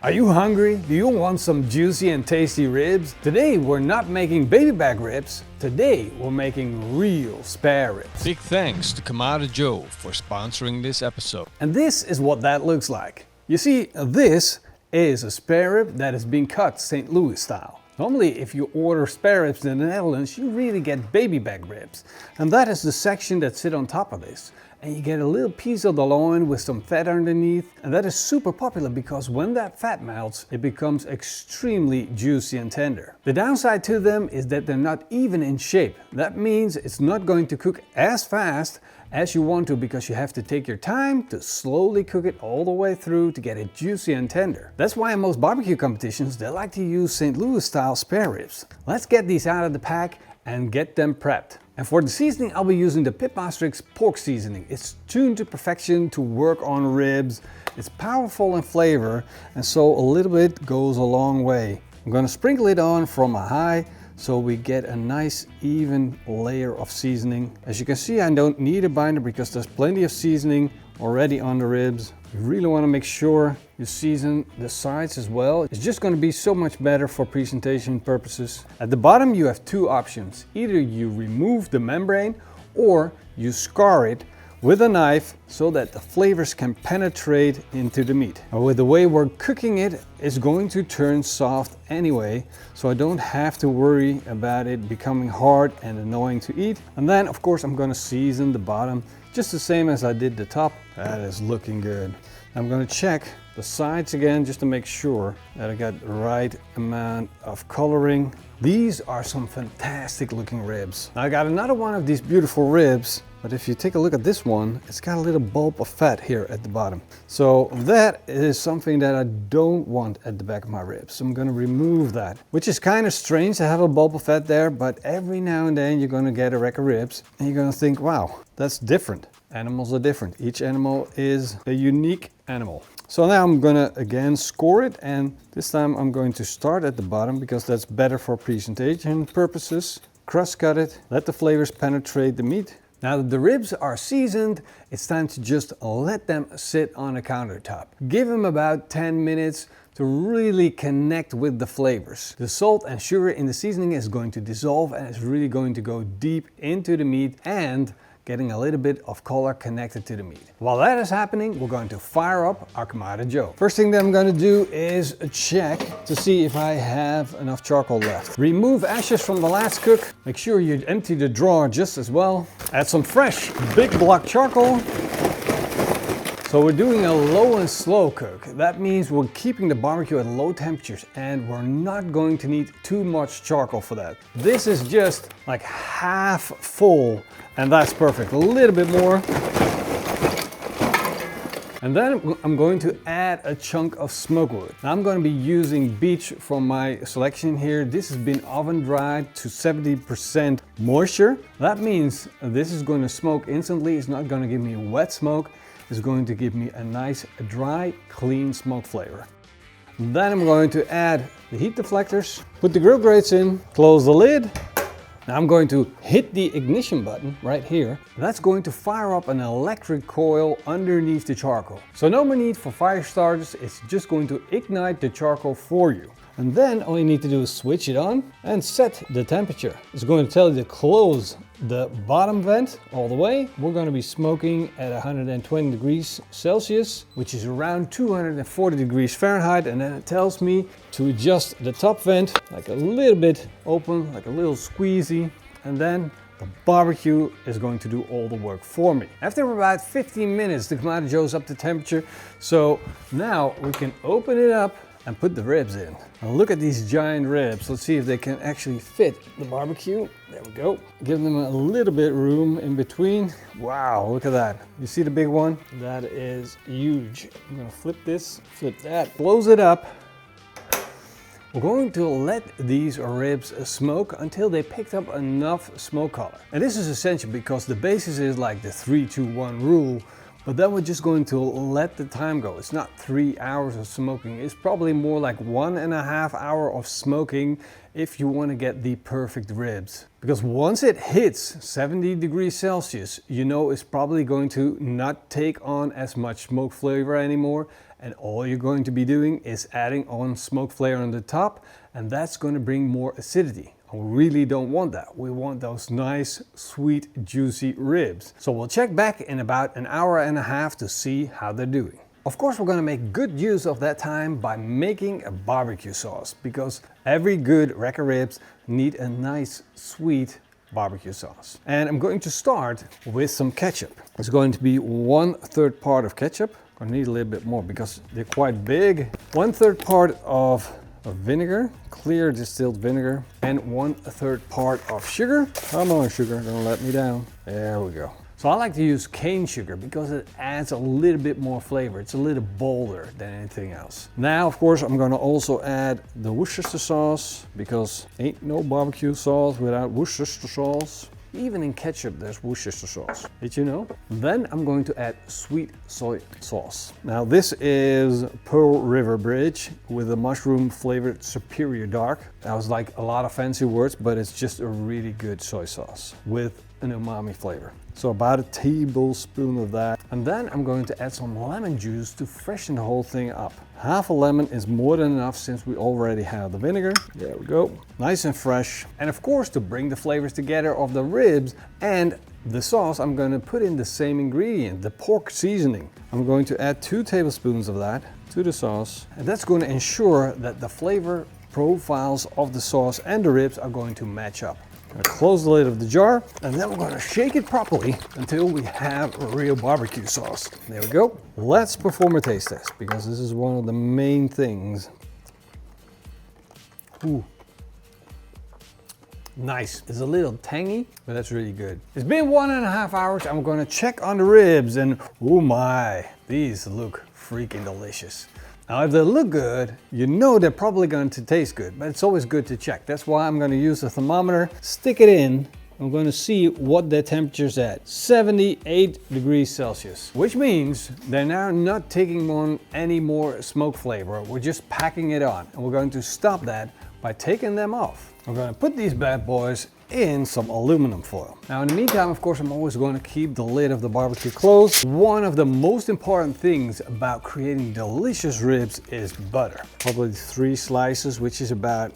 Are you hungry? Do you want some juicy and tasty ribs? Today we're not making baby back ribs. Today we're making real spare ribs. Big thanks to Kamado Joe for sponsoring this episode. And this is what that looks like. You see, this is a spare rib that is being cut St. Louis style. Normally, if you order spare ribs in the Netherlands, you really get baby back ribs. And that is the section that sit on top of this. And you get a little piece of the loin with some fat underneath. And that is super popular because when that fat melts, it becomes extremely juicy and tender. The downside to them is that they're not even in shape. That means it's not going to cook as fast as you want to because you have to take your time to slowly cook it all the way through to get it juicy and tender. That's why in most barbecue competitions they like to use St. Louis style spare ribs. Let's get these out of the pack and get them prepped. And for the seasoning, I'll be using the Pitmaster's pork seasoning. It's tuned to perfection to work on ribs. It's powerful in flavor, and so a little bit goes a long way. I'm gonna sprinkle it on from a high so we get a nice even layer of seasoning. As you can see, I don't need a binder because there's plenty of seasoning already on the ribs. You really want to make sure you season the sides as well. It's just going to be so much better for presentation purposes. At the bottom you have two options. Either you remove the membrane or you scar it with a knife so that the flavors can penetrate into the meat. And with the way we're cooking it, it's going to turn soft anyway, so I don't have to worry about it becoming hard and annoying to eat. And then of course I'm going to season the bottom just the same as I did the top. That is looking good. I'm going to check the sides again just to make sure that I got the right amount of coloring. These are some fantastic looking ribs. Now I got another one of these beautiful ribs, but if you take a look at this one, it's got a little bulb of fat here at the bottom. So that is something that I don't want at the back of my ribs. So I'm going to remove that, which is kind of strange to have a bulb of fat there, but every now and then you're going to get a rack of ribs and you're going to think, wow, that's different. Animals are different. Each animal is a unique animal. So now I'm gonna again score it, and this time I'm going to start at the bottom because that's better for presentation purposes. Crust cut it, let the flavors penetrate the meat. Now that the ribs are seasoned, it's time to just let them sit on a countertop. Give them about 10 minutes to really connect with the flavors. The salt and sugar in the seasoning is going to dissolve and it's really going to go deep into the meat and getting a little bit of color connected to the meat. While that is happening, we're going to fire up our Kamado Joe. First thing that I'm going to do is check to see if I have enough charcoal left. Remove ashes from the last cook. Make sure you empty the drawer just as well. Add some fresh big block charcoal. So we're doing a low and slow cook. That means we're keeping the barbecue at low temperatures and we're not going to need too much charcoal for that. This is just like half full and that's perfect. A little bit more. And then I'm going to add a chunk of smoke wood. Now I'm going to be using beech from my selection here. This has been oven dried to 70% moisture. That means this is going to smoke instantly. It's not going to give me wet smoke. It's going to give me a nice dry, clean smoke flavor. Then I'm going to add the heat deflectors, put the grill grates in, close the lid. Now I'm going to hit the ignition button right here. That's going to fire up an electric coil underneath the charcoal. So no more need for fire starters, it's just going to ignite the charcoal for you. And then all you need to do is switch it on and set the temperature. It's going to tell you to close the bottom vent all the way. We're going to be smoking at 120 degrees Celsius, which is around 240 degrees Fahrenheit. And then it tells me to adjust the top vent like a little bit open, like a little squeezy. And then the barbecue is going to do all the work for me. After about 15 minutes, the Kamado Joe is up to temperature. So now we can open it up and put the ribs in. Now look at these giant ribs. Let's see if they can actually fit the barbecue. There we go. Give them a little bit room in between. Wow, look at that. You see the big one? That is huge. I'm gonna flip this, flip that, close it up. We're going to let these ribs smoke until they picked up enough smoke color. And this is essential because the basis is like the 3-2-1 rule. But then we're just going to let the time go. It's not 3 hours of smoking. It's probably more like 1.5 hours of smoking if you want to get the perfect ribs. Because once it hits 70 degrees Celsius, you know it's probably going to not take on as much smoke flavor anymore And all you're going to be doing is adding on smoke flavor on the top, and that's going to bring more acidity. And we really don't want that. We want those nice, sweet, juicy ribs. So we'll check back in about an hour and a half to see how they're doing. Of course, we're going to make good use of that time by making a barbecue sauce, because every good rack of ribs need a nice, sweet barbecue sauce. And I'm going to start with some ketchup. It's going to be 1/3 part of ketchup. I need a little bit more because they're quite big. 1/3 part of vinegar, clear distilled vinegar, and 1/3 part of sugar. Come on, sugar, don't let me down. There we go. So I like to use cane sugar because it adds a little bit more flavor. It's a little bolder than anything else. Now, of course, I'm going to also add the Worcestershire sauce, because ain't no barbecue sauce without Worcestershire sauce. Even in ketchup, there's Worcestershire sauce. Did you know? Then I'm going to add sweet soy sauce. Now, this is Pearl River Bridge with a mushroom flavored Superior Dark. That was like a lot of fancy words, but it's just a really good soy sauce with an umami flavor. So about a tablespoon of that. And then I'm going to add some lemon juice to freshen the whole thing up. Half a lemon is more than enough since we already have the vinegar. There we go. Nice and fresh. And of course, to bring the flavors together of the ribs and the sauce, I'm going to put in the same ingredient, the pork seasoning. I'm going to add 2 tablespoons of that to the sauce. And that's going to ensure that the flavor profiles of the sauce and the ribs are going to match up. I'm going to close the lid of the jar, and then we're going to shake it properly until we have a real barbecue sauce. There we go. Let's perform a taste test, because this is one of the main things. Ooh. Nice. It's a little tangy, but that's really good. It's been 1.5 hours. I'm going to check on the ribs, and oh my, these look freaking delicious. Now, if they look good, you know they're probably going to taste good, but it's always good to check. That's why I'm going to use a thermometer, stick it in. I'm going to see what the temperature's at. 78 degrees Celsius, which means they're now not taking on any more smoke flavor. We're just packing it on, and we're going to stop that by taking them off. I'm going to put these bad boys in some aluminum foil. Now, in the meantime, of course, I'm always going to keep the lid of the barbecue closed. One of the most important things about creating delicious ribs is butter. Probably 3 slices, which is about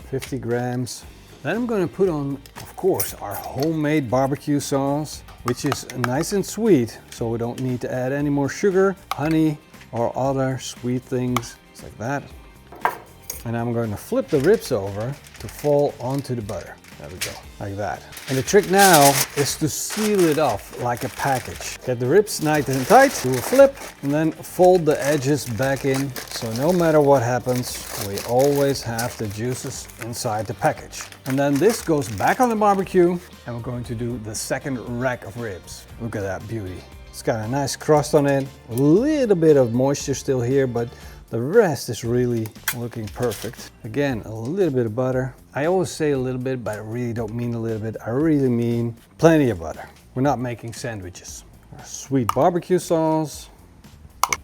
50 grams. Then I'm going to put on, of course, our homemade barbecue sauce, which is nice and sweet, so we don't need to add any more sugar, honey, or other sweet things. Just like that. And I'm going to flip the ribs over to fall onto the butter. There we go, like that. And the trick now is to seal it off like a package. Get the ribs nice and tight, do a flip, and then fold the edges back in. So no matter what happens, we always have the juices inside the package. And then this goes back on the barbecue, and we're going to do the second rack of ribs. Look at that beauty. It's got a nice crust on it, a little bit of moisture still here, but the rest is really looking perfect. Again, a little bit of butter. I always say a little bit, but I really don't mean a little bit. I really mean plenty of butter. We're not making sandwiches. Our sweet barbecue sauce.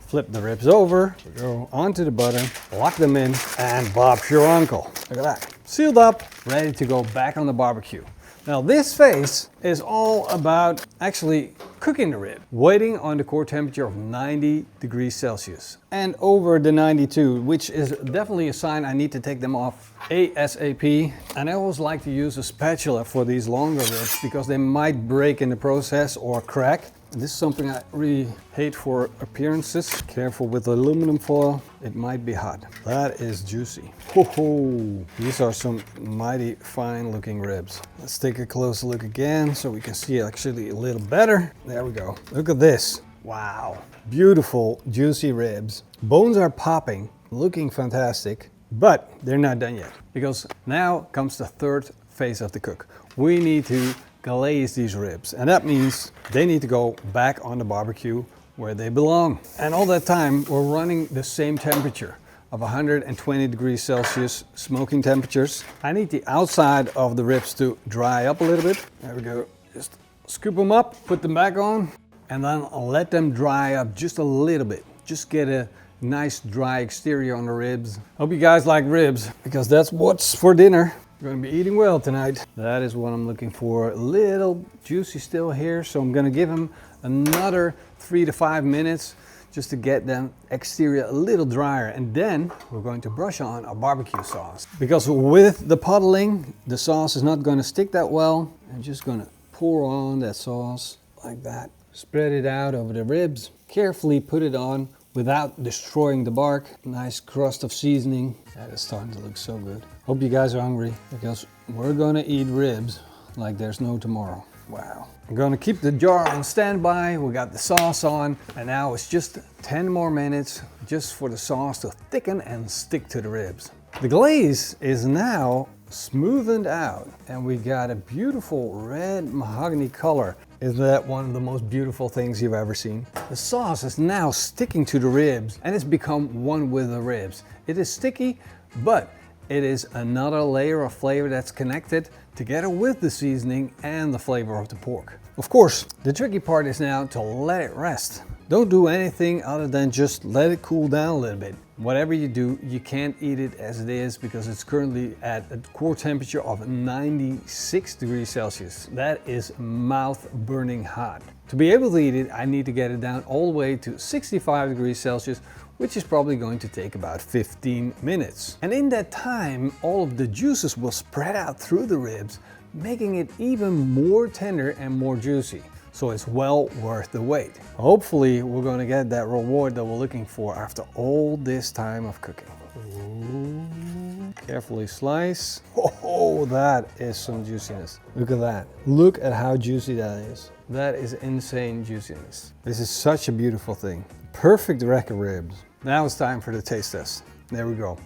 Flip the ribs over, go onto the butter, lock them in, and Bob's your uncle. Look at that. Sealed up, ready to go back on the barbecue. Now, this phase is all about actually cooking the rib, waiting on the core temperature of 90 degrees Celsius and over the 92, which is definitely a sign I need to take them off ASAP. And I always like to use a spatula for these longer ribs because they might break in the process or crack. This is something I really hate for appearances. Careful with aluminum foil, it might be hot. That is juicy. Ho-ho! These are some mighty fine looking ribs. Let's take a close look again so we can see actually a little better. There we go. Look at this. Wow. Beautiful, juicy ribs. Bones are popping, looking fantastic, but they're not done yet. Because now comes the third phase of the cook. We need to glaze these ribs, and that means they need to go back on the barbecue where they belong. And all that time we're running the same temperature of 120 degrees Celsius smoking temperatures. I need the outside of the ribs to dry up a little bit. There we go. Just scoop them up, put them back on, and then let them dry up just a little bit. Just get a nice dry exterior on the ribs. Hope you guys like ribs, because that's what's for dinner. We're going to be eating well tonight. That is what I'm looking for. A little juicy still here, so I'm going to give them another 3 to 5 minutes just to get the exterior a little drier. And then we're going to brush on our barbecue sauce. Because with the puddling, the sauce is not going to stick that well. I'm just going to pour on that sauce like that. Spread it out over the ribs. Carefully put it on without destroying the bark. Nice crust of seasoning. That is starting to look so good. Hope you guys are hungry, because we're gonna eat ribs like there's no tomorrow. Wow. I'm gonna keep the jar on standby. We got the sauce on, and now it's just 10 more minutes just for the sauce to thicken and stick to the ribs. The glaze is now smoothened out, and we got a beautiful red mahogany color. Isn't that one of the most beautiful things you've ever seen? The sauce is now sticking to the ribs, and it's become one with the ribs. It is sticky, but it is another layer of flavor that's connected together with the seasoning and the flavor of the pork. Of course, the tricky part is now to let it rest. Don't do anything other than just let it cool down a little bit. Whatever you do, you can't eat it as it is, because it's currently at a core temperature of 96 degrees Celsius. That is mouth burning hot. To be able to eat it, I need to get it down all the way to 65 degrees Celsius, which is probably going to take about 15 minutes. And in that time, all of the juices will spread out through the ribs, making it even more tender and more juicy. So it's well worth the wait. Hopefully we're going to get that reward that we're looking for after all this time of cooking. Ooh. Carefully slice. Oh, that is some juiciness. Look at that. Look at how juicy that is. That is insane juiciness. This is such a beautiful thing. Perfect rack of ribs. Now it's time for the taste test. There we go.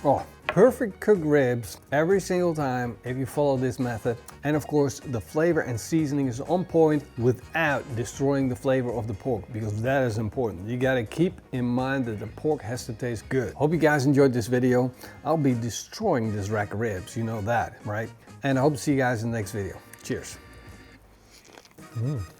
Oh, perfect cooked ribs every single time if you follow this method. And of course, the flavor and seasoning is on point without destroying the flavor of the pork, because that is important. You gotta keep in mind that the pork has to taste good. Hope you guys enjoyed this video. I'll be destroying this rack of ribs, you know that, right? And I hope to see you guys in the next video. Cheers.